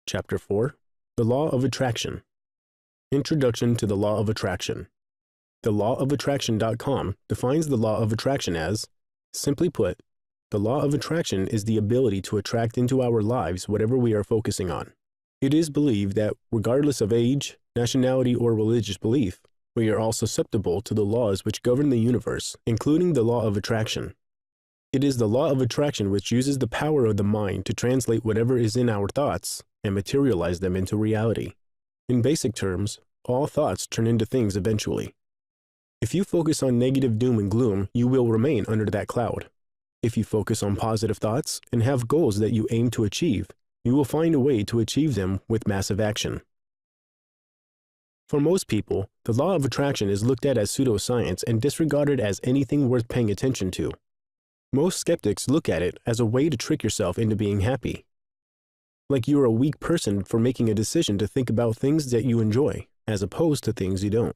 Chapter 4. The Law of Attraction. Introduction to the Law of Attraction. TheLawOfAttraction.com defines the Law of Attraction as, simply put, the Law of Attraction is the ability to attract into our lives whatever we are focusing on. It is believed that, regardless of age, nationality, or religious belief, we are all susceptible to the laws which govern the universe, including the Law of Attraction. It is the Law of Attraction which uses the power of the mind to translate whatever is in our thoughts and materialize them into reality. In basic terms, all thoughts turn into things eventually. If you focus on negative doom and gloom, you will remain under that cloud. If you focus on positive thoughts and have goals that you aim to achieve, you will find a way to achieve them with massive action. For most people, the law of attraction is looked at as pseudoscience and disregarded as anything worth paying attention to. Most skeptics look at it as a way to trick yourself into being happy. Like you're a weak person for making a decision to think about things that you enjoy, as opposed to things you don't.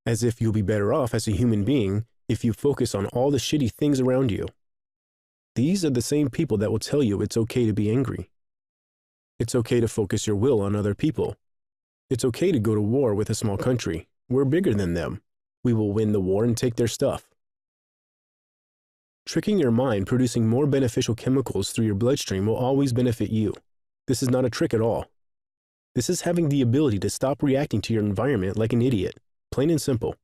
As if you'll be better off as a human being if you focus on all the shitty things around you. These are the same people that will tell you it's okay to be angry. It's okay to focus your will on other people. It's okay to go to war with a small country. We're bigger than them. We will win the war and take their stuff. Tricking your mind producing more beneficial chemicals through your bloodstream will always benefit you. This is not a trick at all. This is having the ability to stop reacting to your environment like an idiot, plain and simple.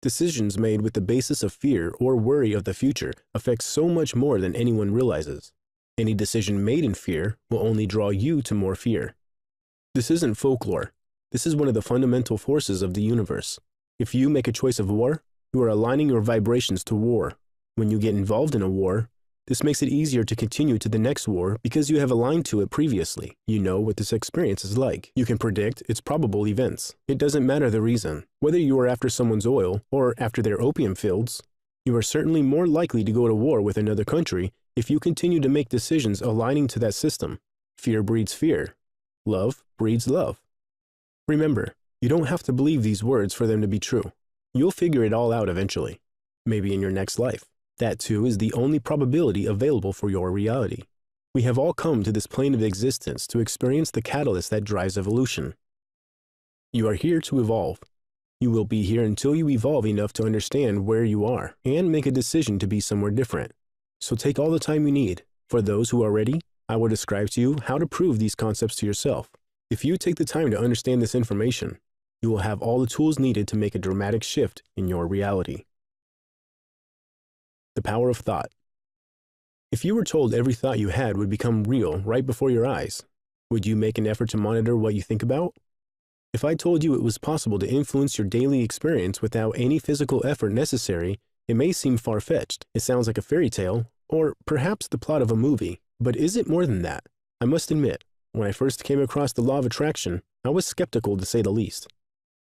Decisions made with the basis of fear or worry of the future affect so much more than anyone realizes. Any decision made in fear will only draw you to more fear. This isn't folklore. This is one of the fundamental forces of the universe. If you make a choice of war, you are aligning your vibrations to war. When you get involved in a war, this makes it easier to continue to the next war because you have aligned to it previously. You know what this experience is like. You can predict its probable events. It doesn't matter the reason. Whether you are after someone's oil or after their opium fields, you are certainly more likely to go to war with another country if you continue to make decisions aligning to that system. Fear breeds fear. Love breeds love. Remember, you don't have to believe these words for them to be true. You'll figure it all out eventually. Maybe in your next life. That too is the only probability available for your reality. We have all come to this plane of existence to experience the catalyst that drives evolution. You are here to evolve. You will be here until you evolve enough to understand where you are and make a decision to be somewhere different. So take all the time you need. For those who are ready, I will describe to you how to prove these concepts to yourself. If you take the time to understand this information, you will have all the tools needed to make a dramatic shift in your reality. The power of thought. If you were told every thought you had would become real right before your eyes, would you make an effort to monitor what you think about? If I told you it was possible to influence your daily experience without any physical effort necessary, it may seem far-fetched. It sounds like a fairy tale, or perhaps the plot of a movie. But is it more than that? I must admit, when I first came across the law of attraction, I was skeptical to say the least.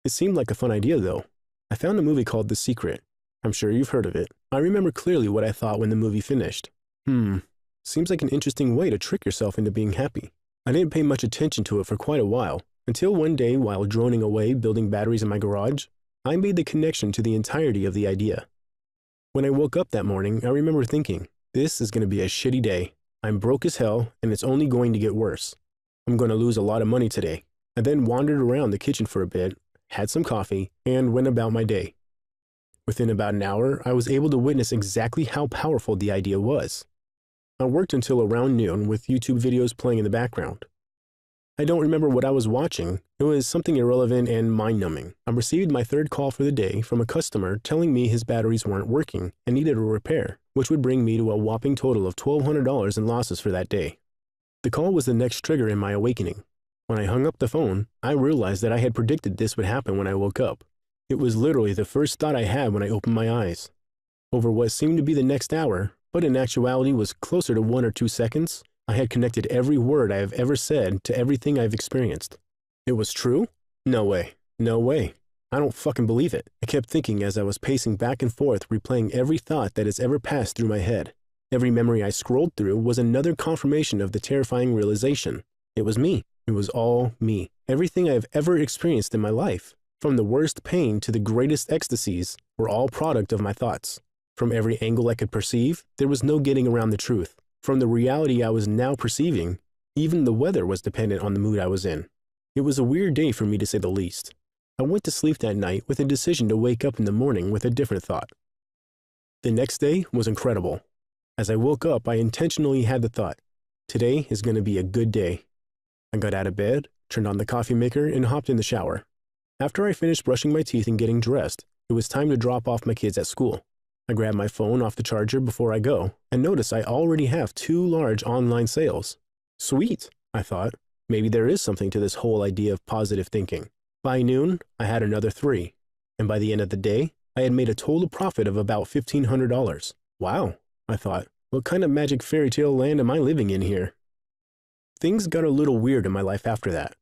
It seemed like a fun idea though. I found a movie called The Secret. I'm sure you've heard of it. I remember clearly what I thought when the movie finished. Seems like an interesting way to trick yourself into being happy. I didn't pay much attention to it for quite a while, until one day while droning away building batteries in my garage, I made the connection to the entirety of the idea. When I woke up that morning, I remember thinking, this is going to be a shitty day. I'm broke as hell, and it's only going to get worse. I'm going to lose a lot of money today. I then wandered around the kitchen for a bit, had some coffee, and went about my day. Within about an hour, I was able to witness exactly how powerful the idea was. I worked until around noon with YouTube videos playing in the background. I don't remember what I was watching. It was something irrelevant and mind-numbing. I received my third call for the day from a customer telling me his batteries weren't working and needed a repair, which would bring me to a whopping total of $1,200 in losses for that day. The call was the next trigger in my awakening. When I hung up the phone, I realized that I had predicted this would happen when I woke up. It was literally the first thought I had when I opened my eyes. Over what seemed to be the next hour, but in actuality was closer to 1 or 2 seconds, I had connected every word I have ever said to everything I've experienced. It was true? No way. No way. I don't fucking believe it. I kept thinking as I was pacing back and forth, replaying every thought that has ever passed through my head. Every memory I scrolled through was another confirmation of the terrifying realization. It was me. It was all me. Everything I have ever experienced in my life, from the worst pain to the greatest ecstasies, were all product of my thoughts. From every angle I could perceive, there was no getting around the truth. From the reality I was now perceiving, Even the weather was dependent on the mood I was in. It was a weird day for me to say the least. I went to sleep that night with a decision to wake up in the morning with a different thought. The next day was incredible. As I woke up, I intentionally had the thought, today is going to be a good day. I got out of bed, turned on the coffee maker, and hopped in the shower. After I finished brushing my teeth and getting dressed, it was time to drop off my kids at school. I grabbed my phone off the charger before I go, and noticed I already have 2 large online sales. Sweet, I thought. Maybe there is something to this whole idea of positive thinking. By noon, I had another 3, and by the end of the day, I had made a total profit of about $1,500. Wow, I thought, what kind of magic fairy tale land am I living in here? Things got a little weird in my life after that.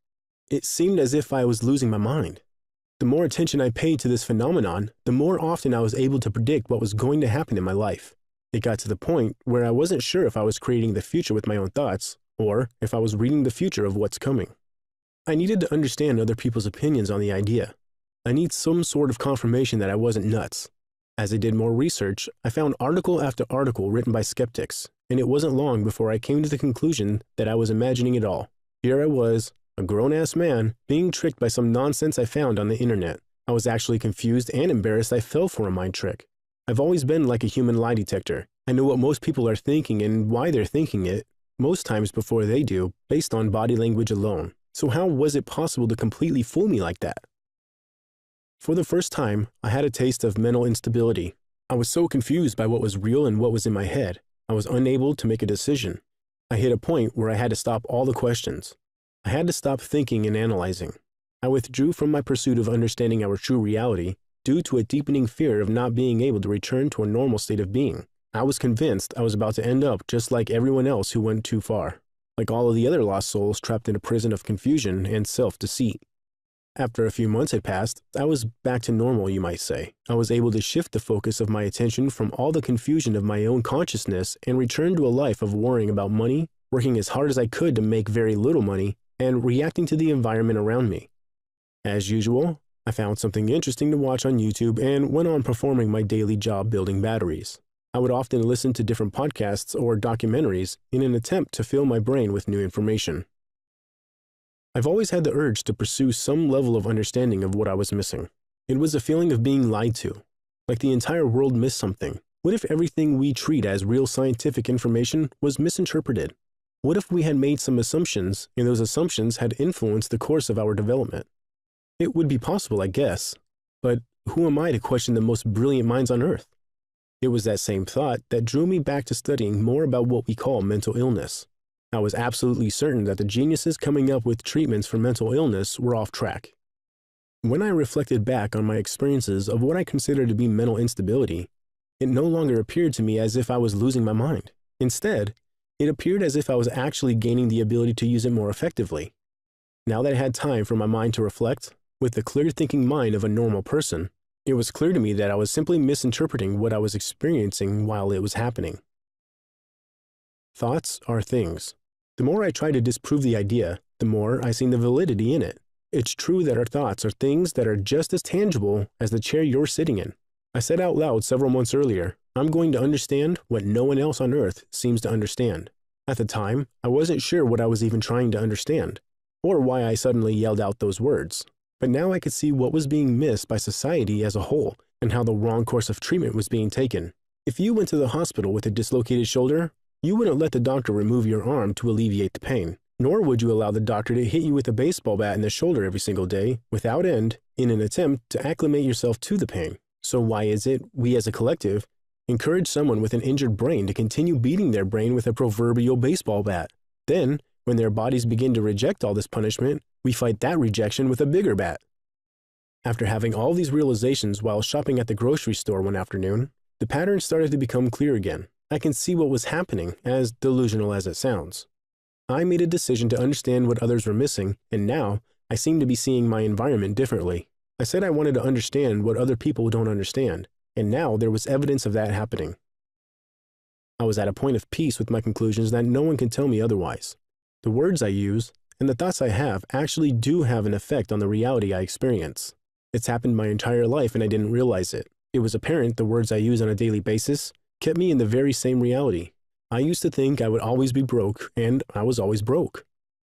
It seemed as if I was losing my mind. The more attention I paid to this phenomenon, the more often I was able to predict what was going to happen in my life. It got to the point where I wasn't sure if I was creating the future with my own thoughts, or if I was reading the future of what's coming. I needed to understand other people's opinions on the idea. I need some sort of confirmation that I wasn't nuts. As I did more research, I found article after article written by skeptics, and it wasn't long before I came to the conclusion that I was imagining it all. Here I was, a grown-ass man, being tricked by some nonsense I found on the internet. I was actually confused and embarrassed I fell for a mind trick. I've always been like a human lie detector. I know what most people are thinking and why they're thinking it, most times before they do, based on body language alone. So how was it possible to completely fool me like that? For the first time, I had a taste of mental instability. I was so confused by what was real and what was in my head. I was unable to make a decision. I hit a point where I had to stop all the questions. I had to stop thinking and analyzing. I withdrew from my pursuit of understanding our true reality due to a deepening fear of not being able to return to a normal state of being. I was convinced I was about to end up just like everyone else who went too far, like all of the other lost souls trapped in a prison of confusion and self-deceit. After a few months had passed, I was back to normal, you might say. I was able to shift the focus of my attention from all the confusion of my own consciousness and return to a life of worrying about money, working as hard as I could to make very little money, and reacting to the environment around me. As usual, I found something interesting to watch on YouTube and went on performing my daily job building batteries. I would often listen to different podcasts or documentaries in an attempt to fill my brain with new information. I've always had the urge to pursue some level of understanding of what I was missing. It was a feeling of being lied to, like the entire world missed something. What if everything we treat as real scientific information was misinterpreted? What if we had made some assumptions, and those assumptions had influenced the course of our development? It would be possible, I guess, but who am I to question the most brilliant minds on Earth? It was that same thought that drew me back to studying more about what we call mental illness. I was absolutely certain that the geniuses coming up with treatments for mental illness were off track. When I reflected back on my experiences of what I considered to be mental instability, it no longer appeared to me as if I was losing my mind. Instead, it appeared as if I was actually gaining the ability to use it more effectively. Now that I had time for my mind to reflect, with the clear-thinking mind of a normal person, it was clear to me that I was simply misinterpreting what I was experiencing while it was happening. Thoughts are things. The more I try to disprove the idea, the more I see the validity in it. It's true that our thoughts are things that are just as tangible as the chair you're sitting in. I said out loud several months earlier, I'm going to understand what no one else on Earth seems to understand. At the time, I wasn't sure what I was even trying to understand, or why I suddenly yelled out those words. But now I could see what was being missed by society as a whole, and how the wrong course of treatment was being taken. If you went to the hospital with a dislocated shoulder, you wouldn't let the doctor remove your arm to alleviate the pain, nor would you allow the doctor to hit you with a baseball bat in the shoulder every single day, without end, in an attempt to acclimate yourself to the pain. So why is it we as a collective encourage someone with an injured brain to continue beating their brain with a proverbial baseball bat? Then, when their bodies begin to reject all this punishment, we fight that rejection with a bigger bat. After having all these realizations while shopping at the grocery store one afternoon, the pattern started to become clear again. I can see what was happening, as delusional as it sounds. I made a decision to understand what others were missing, and now I seem to be seeing my environment differently. I said I wanted to understand what other people don't understand, and now there was evidence of that happening. I was at a point of peace with my conclusions that no one can tell me otherwise. The words I use and the thoughts I have actually do have an effect on the reality I experience. It's happened my entire life and I didn't realize it. It was apparent the words I use on a daily basis kept me in the very same reality. I used to think I would always be broke, and I was always broke.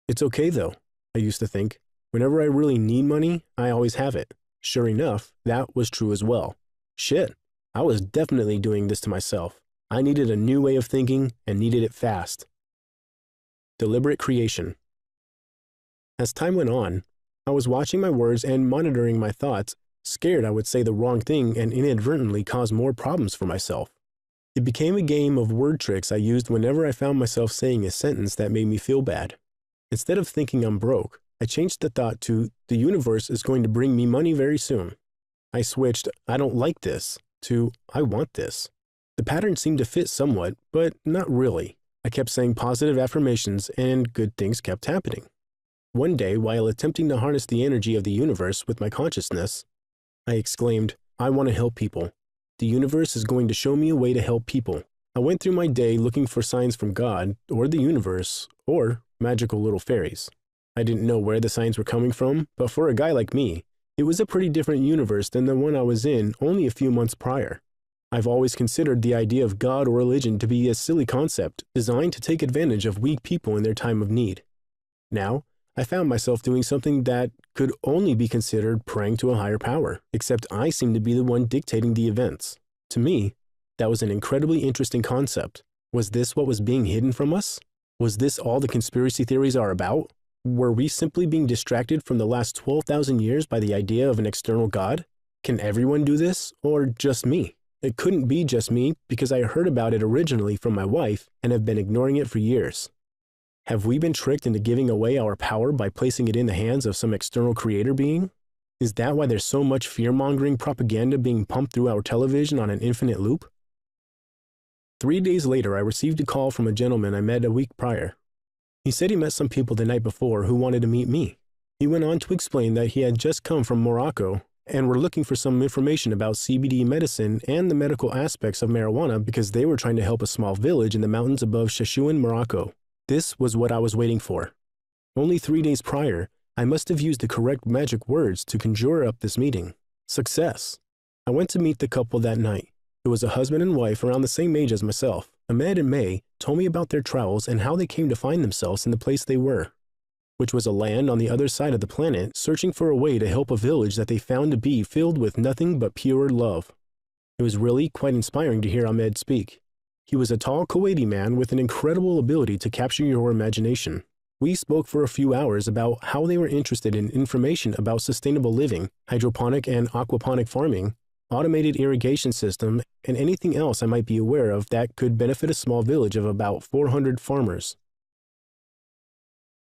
It's okay though, I used to think. Whenever I really need money, I always have it. Sure enough, that was true as well. Shit, I was definitely doing this to myself. I needed a new way of thinking and needed it fast. Deliberate creation. As time went on, I was watching my words and monitoring my thoughts, scared I would say the wrong thing and inadvertently cause more problems for myself. It became a game of word tricks I used whenever I found myself saying a sentence that made me feel bad. Instead of thinking I'm broke, I changed the thought to, the universe is going to bring me money very soon. I switched, I don't like this, to, I want this. The pattern seemed to fit somewhat, but not really. I kept saying positive affirmations and good things kept happening. One day, while attempting to harness the energy of the universe with my consciousness, I exclaimed, I want to help people. The universe is going to show me a way to help people. I went through my day looking for signs from God, or the universe, or magical little fairies. I didn't know where the signs were coming from, but for a guy like me, it was a pretty different universe than the one I was in only a few months prior. I've always considered the idea of God or religion to be a silly concept designed to take advantage of weak people in their time of need. Now, I found myself doing something that could only be considered praying to a higher power, except I seemed to be the one dictating the events. To me, that was an incredibly interesting concept. Was this what was being hidden from us? Was this all the conspiracy theories are about? Were we simply being distracted from the last 12,000 years by the idea of an external God? Can everyone do this, or just me? It couldn't be just me because I heard about it originally from my wife and have been ignoring it for years. Have we been tricked into giving away our power by placing it in the hands of some external creator being? Is that why there's so much fear-mongering propaganda being pumped through our television on an infinite loop? 3 days later, I received a call from a gentleman I met a week prior. He said he met some people the night before who wanted to meet me. He went on to explain that he had just come from Morocco and were looking for some information about CBD medicine and the medical aspects of marijuana because they were trying to help a small village in the mountains above Shashuan, Morocco. This was what I was waiting for. Only 3 days prior, I must have used the correct magic words to conjure up this meeting. Success. I went to meet the couple that night. It was a husband and wife around the same age as myself. Ahmed and May told me about their travels and how they came to find themselves in the place they were, which was a land on the other side of the planet searching for a way to help a village that they found to be filled with nothing but pure love. It was really quite inspiring to hear Ahmed speak. He was a tall Kuwaiti man with an incredible ability to capture your imagination. We spoke for a few hours about how they were interested in information about sustainable living, hydroponic and aquaponic farming, automated irrigation system, and anything else I might be aware of that could benefit a small village of about 400 farmers.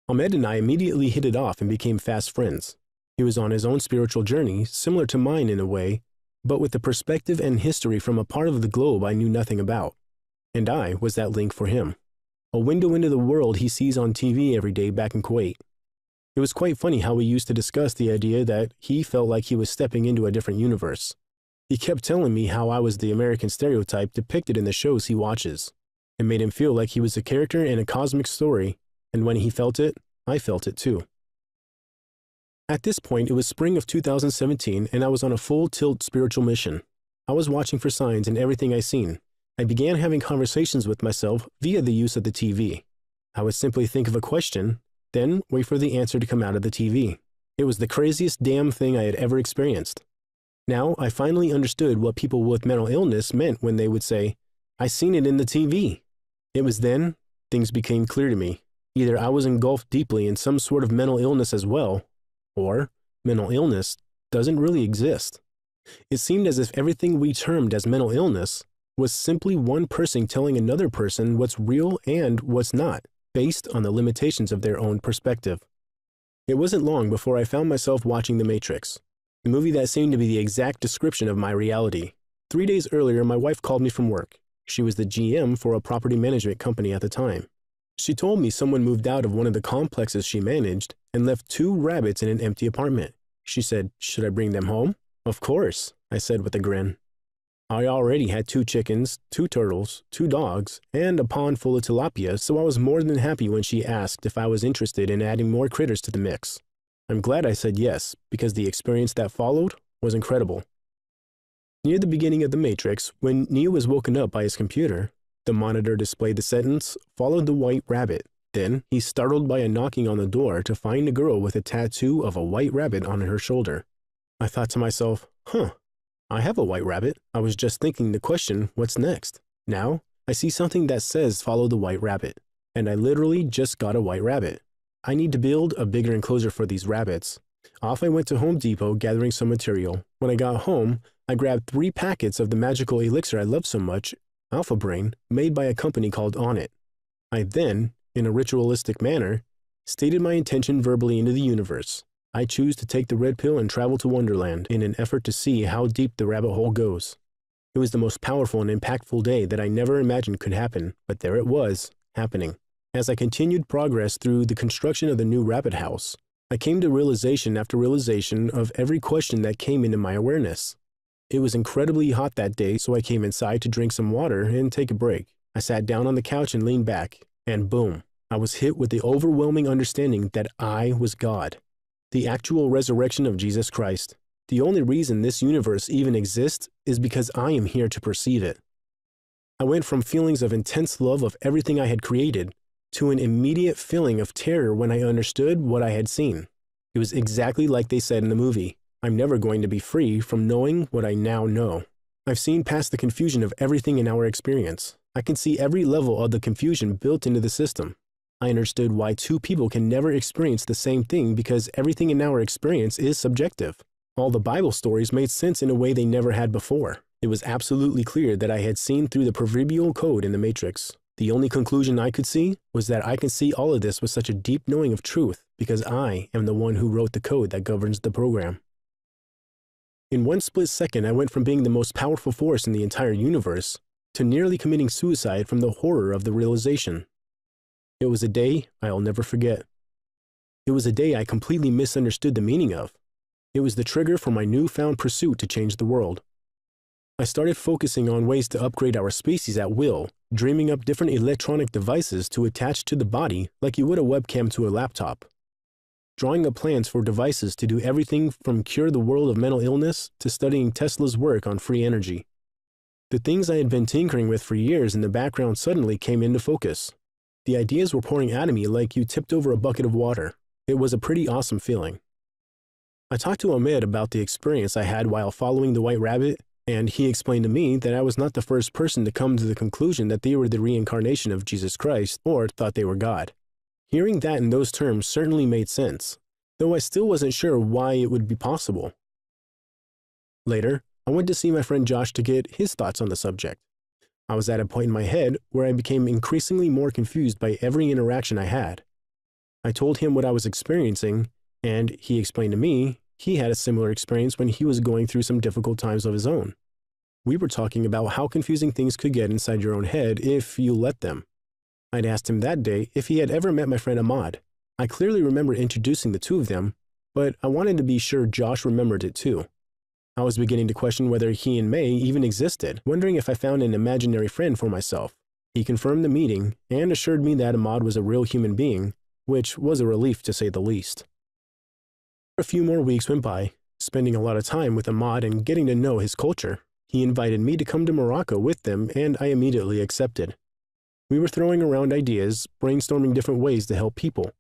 Ahmed and I immediately hit it off and became fast friends. He was on his own spiritual journey, similar to mine in a way, but with the perspective and history from a part of the globe I knew nothing about. And I was that link for him, a window into the world he sees on TV every day back in Kuwait. It was quite funny how we used to discuss the idea that he felt like he was stepping into a different universe. He kept telling me how I was the American stereotype depicted in the shows he watches. It made him feel like he was a character in a cosmic story, and when he felt it, I felt it too. At this point, it was spring of 2017, and I was on a full-tilt spiritual mission. I was watching for signs in everything I seen. I began having conversations with myself via the use of the TV. I would simply think of a question, then wait for the answer to come out of the TV. It was the craziest damn thing I had ever experienced. Now, I finally understood what people with mental illness meant when they would say, "I seen it in the TV." It was then things became clear to me. Either I was engulfed deeply in some sort of mental illness as well, or mental illness doesn't really exist. It seemed as if everything we termed as mental illness was simply one person telling another person what's real and what's not, based on the limitations of their own perspective. It wasn't long before I found myself watching The Matrix, a movie that seemed to be the exact description of my reality. 3 days earlier, my wife called me from work. She was the GM for a property management company at the time. She told me someone moved out of one of the complexes she managed and left 2 rabbits in an empty apartment. She said, "Should I bring them home?" "Of course," I said with a grin. I already had 2 chickens, 2 turtles, 2 dogs, and a pond full of tilapia, so I was more than happy when she asked if I was interested in adding more critters to the mix. I'm glad I said yes, because the experience that followed was incredible. Near the beginning of The Matrix, when Neo was woken up by his computer, the monitor displayed the sentence, "Follow the white rabbit." Then he's startled by a knocking on the door to find a girl with a tattoo of a white rabbit on her shoulder. I thought to myself, I have a white rabbit. I was just thinking the question, what's next? Now, I see something that says follow the white rabbit, and I literally just got a white rabbit. I need to build a bigger enclosure for these rabbits. Off I went to Home Depot gathering some material. When I got home, I grabbed 3 packets of the magical elixir I love so much, Alpha Brain, made by a company called On It. I then, in a ritualistic manner, stated my intention verbally into the universe. I choose to take the red pill and travel to Wonderland in an effort to see how deep the rabbit hole goes. It was the most powerful and impactful day that I never imagined could happen, but there it was, happening. As I continued progress through the construction of the new rabbit house, I came to realization after realization of every question that came into my awareness. It was incredibly hot that day, so I came inside to drink some water and take a break. I sat down on the couch and leaned back, and boom, I was hit with the overwhelming understanding that I was God. The actual resurrection of Jesus Christ. The only reason this universe even exists is because I am here to perceive it. I went from feelings of intense love of everything I had created to an immediate feeling of terror when I understood what I had seen. It was exactly like they said in the movie, I'm never going to be free from knowing what I now know. I've seen past the confusion of everything in our experience. I can see every level of the confusion built into the system. I understood why 2 people can never experience the same thing because everything in our experience is subjective. All the Bible stories made sense in a way they never had before. It was absolutely clear that I had seen through the proverbial code in the Matrix. The only conclusion I could see was that I can see all of this with such a deep knowing of truth because I am the one who wrote the code that governs the program. In one split second, I went from being the most powerful force in the entire universe to nearly committing suicide from the horror of the realization. It was a day I'll never forget. It was a day I completely misunderstood the meaning of. It was the trigger for my newfound pursuit to change the world. I started focusing on ways to upgrade our species at will, dreaming up different electronic devices to attach to the body like you would a webcam to a laptop. Drawing up plans for devices to do everything from cure the world of mental illness to studying Tesla's work on free energy. The things I had been tinkering with for years in the background suddenly came into focus. The ideas were pouring out of me like you tipped over a bucket of water. It was a pretty awesome feeling. I talked to Ahmed about the experience I had while following the white rabbit, and he explained to me that I was not the first person to come to the conclusion that they were the reincarnation of Jesus Christ or thought they were God. Hearing that in those terms certainly made sense, though I still wasn't sure why it would be possible. Later, I went to see my friend Josh to get his thoughts on the subject. I was at a point in my head where I became increasingly more confused by every interaction I had. I told him what I was experiencing, and he explained to me he had a similar experience when he was going through some difficult times of his own. We were talking about how confusing things could get inside your own head if you let them. I'd asked him that day if he had ever met my friend Ahmad. I clearly remember introducing the 2 of them, but I wanted to be sure Josh remembered it too. I was beginning to question whether he and May even existed, wondering if I found an imaginary friend for myself. He confirmed the meeting and assured me that Ahmad was a real human being, which was a relief to say the least. A few more weeks went by, spending a lot of time with Ahmad and getting to know his culture. He invited me to come to Morocco with them, and I immediately accepted. We were throwing around ideas, brainstorming different ways to help people.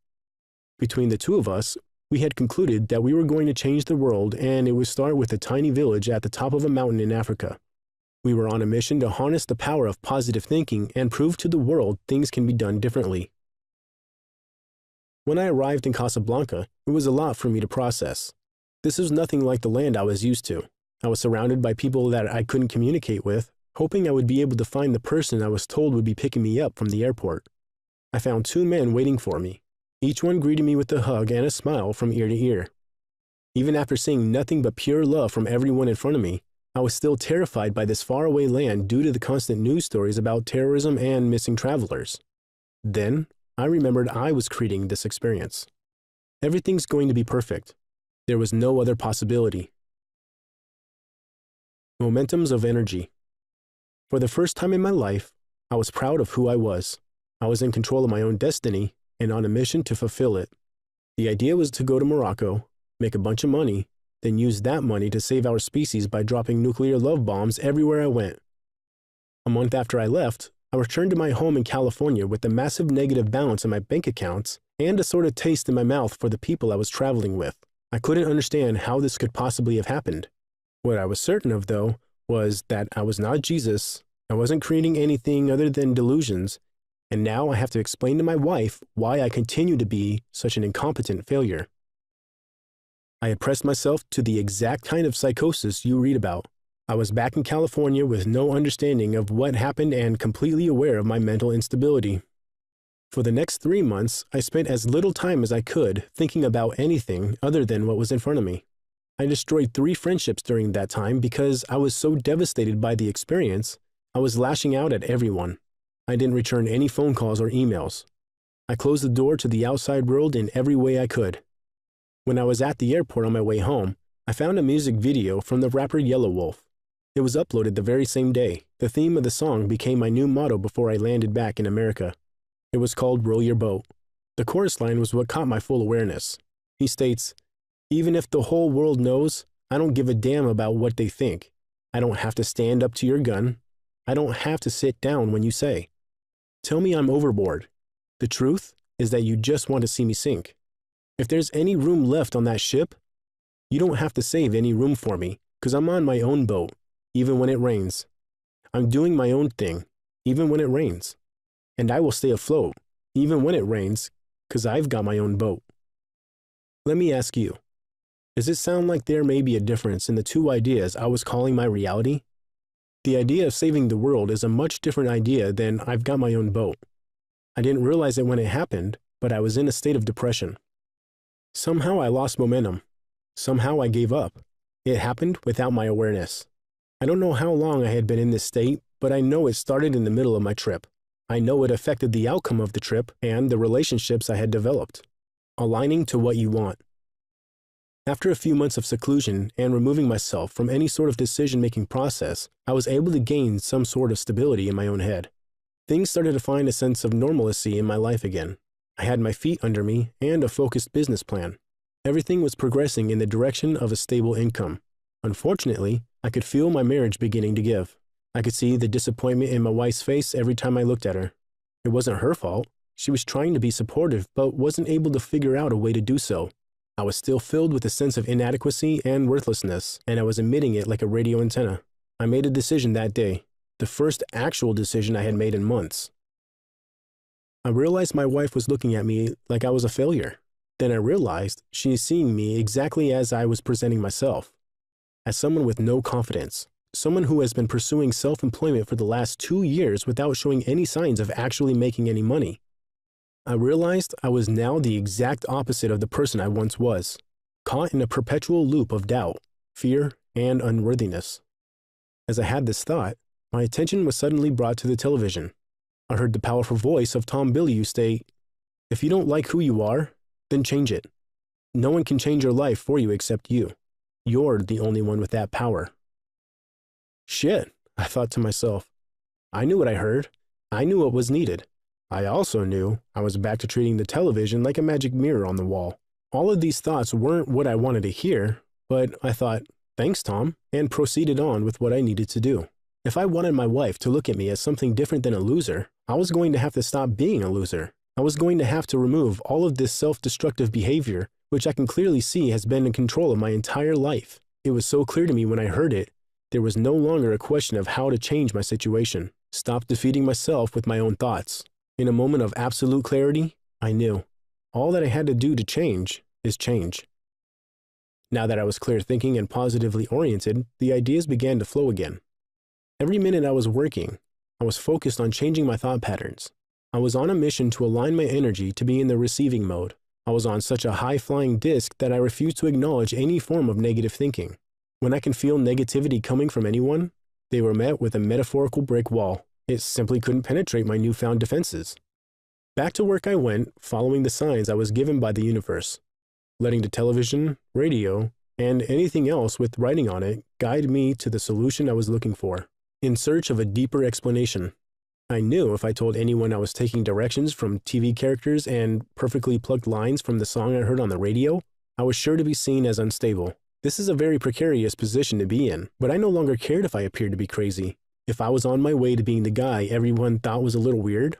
Between the 2 of us, we had concluded that we were going to change the world, and it would start with a tiny village at the top of a mountain in Africa. We were on a mission to harness the power of positive thinking and prove to the world things can be done differently. When I arrived in Casablanca, it was a lot for me to process. This was nothing like the land I was used to. I was surrounded by people that I couldn't communicate with, hoping I would be able to find the person I was told would be picking me up from the airport. I found 2 men waiting for me. Each one greeted me with a hug and a smile from ear to ear. Even after seeing nothing but pure love from everyone in front of me, I was still terrified by this faraway land due to the constant news stories about terrorism and missing travelers. Then, I remembered I was creating this experience. Everything's going to be perfect. There was no other possibility. Momentums of energy. For the first time in my life, I was proud of who I was. I was in control of my own destiny and on a mission to fulfill it. The idea was to go to Morocco, make a bunch of money, then use that money to save our species by dropping nuclear love bombs everywhere I went. A month after I left, I returned to my home in California with a massive negative balance in my bank accounts and a sort of taste in my mouth for the people I was traveling with. I couldn't understand how this could possibly have happened. What I was certain of, though, was that I was not Jesus, I wasn't creating anything other than delusions, and now I have to explain to my wife why I continue to be such an incompetent failure. I had pressed myself to the exact kind of psychosis you read about. I was back in California with no understanding of what happened and completely aware of my mental instability. For the next 3 months, I spent as little time as I could thinking about anything other than what was in front of me. I destroyed 3 friendships during that time because I was so devastated by the experience, I was lashing out at everyone. I didn't return any phone calls or emails. I closed the door to the outside world in every way I could. When I was at the airport on my way home, I found a music video from the rapper Yellow Wolf. It was uploaded the very same day. The theme of the song became my new motto before I landed back in America. It was called Roll Your Boat. The chorus line was what caught my full awareness. He states, "Even if the whole world knows, I don't give a damn about what they think. I don't have to stand up to your gun. I don't have to sit down when you say. Tell me I'm overboard. The truth is that you just want to see me sink. If there's any room left on that ship, you don't have to save any room for me, because I'm on my own boat, even when it rains. I'm doing my own thing, even when it rains. And I will stay afloat, even when it rains, because I've got my own boat." Let me ask you, does it sound like there may be a difference in the 2 ideas I was calling my reality? The idea of saving the world is a much different idea than I've got my own boat. I didn't realize it when it happened, but I was in a state of depression. Somehow I lost momentum. Somehow I gave up. It happened without my awareness. I don't know how long I had been in this state, but I know it started in the middle of my trip. I know it affected the outcome of the trip and the relationships I had developed. Aligning to what you want. After a few months of seclusion and removing myself from any sort of decision-making process, I was able to gain some sort of stability in my own head. Things started to find a sense of normalcy in my life again. I had my feet under me and a focused business plan. Everything was progressing in the direction of a stable income. Unfortunately, I could feel my marriage beginning to give. I could see the disappointment in my wife's face every time I looked at her. It wasn't her fault. She was trying to be supportive, but wasn't able to figure out a way to do so. I was still filled with a sense of inadequacy and worthlessness, and I was emitting it like a radio antenna. I made a decision that day, the first actual decision I had made in months. I realized my wife was looking at me like I was a failure. Then I realized she is seeing me exactly as I was presenting myself, as someone with no confidence, someone who has been pursuing self-employment for the last 2 years without showing any signs of actually making any money. I realized I was now the exact opposite of the person I once was, caught in a perpetual loop of doubt, fear, and unworthiness. As I had this thought, my attention was suddenly brought to the television. I heard the powerful voice of Tom Bilyeu state, "If you don't like who you are, then change it. No one can change your life for you except you. You're the only one with that power." Shit, I thought to myself. I knew what I heard. I knew what was needed. I also knew I was back to treating the television like a magic mirror on the wall. All of these thoughts weren't what I wanted to hear, but I thought, "Thanks, Tom," and proceeded on with what I needed to do. If I wanted my wife to look at me as something different than a loser, I was going to have to stop being a loser. I was going to have to remove all of this self-destructive behavior, which I can clearly see has been in control of my entire life. It was so clear to me when I heard it, there was no longer a question of how to change my situation. Stop defeating myself with my own thoughts. In a moment of absolute clarity, I knew all that I had to do to change is change. Now that I was clear thinking and positively oriented, the ideas began to flow again. Every minute I was working, I was focused on changing my thought patterns. I was on a mission to align my energy to be in the receiving mode. I was on such a high-flying disc that I refused to acknowledge any form of negative thinking. When I can feel negativity coming from anyone, they were met with a metaphorical brick wall. It simply couldn't penetrate my newfound defenses. Back to work I went, following the signs I was given by the universe, letting the television, radio, and anything else with writing on it guide me to the solution I was looking for, in search of a deeper explanation. I knew if I told anyone I was taking directions from TV characters and perfectly plucked lines from the song I heard on the radio, I was sure to be seen as unstable. This is a very precarious position to be in, but I no longer cared if I appeared to be crazy. If I was on my way to being the guy everyone thought was a little weird,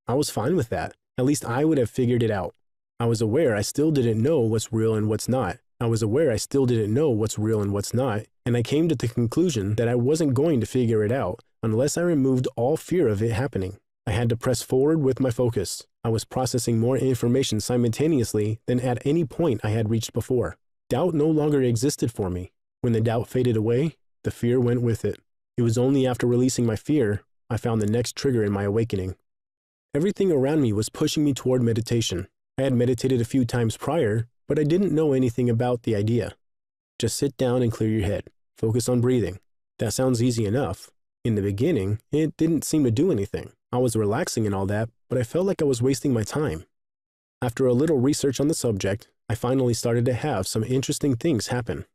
I was fine with that. At least I would have figured it out. I was aware I still didn't know what's real and what's not. And I came to the conclusion that I wasn't going to figure it out unless I removed all fear of it happening. I had to press forward with my focus. I was processing more information simultaneously than at any point I had reached before. Doubt no longer existed for me. When the doubt faded away, the fear went with it. It was only after releasing my fear I found the next trigger in my awakening. Everything around me was pushing me toward meditation. I had meditated a few times prior, but I didn't know anything about the idea. Just sit down and clear your head. Focus on breathing. That sounds easy enough. In the beginning, it didn't seem to do anything. I was relaxing and all that, but I felt like I was wasting my time. After a little research on the subject, I finally started to have some interesting things happen.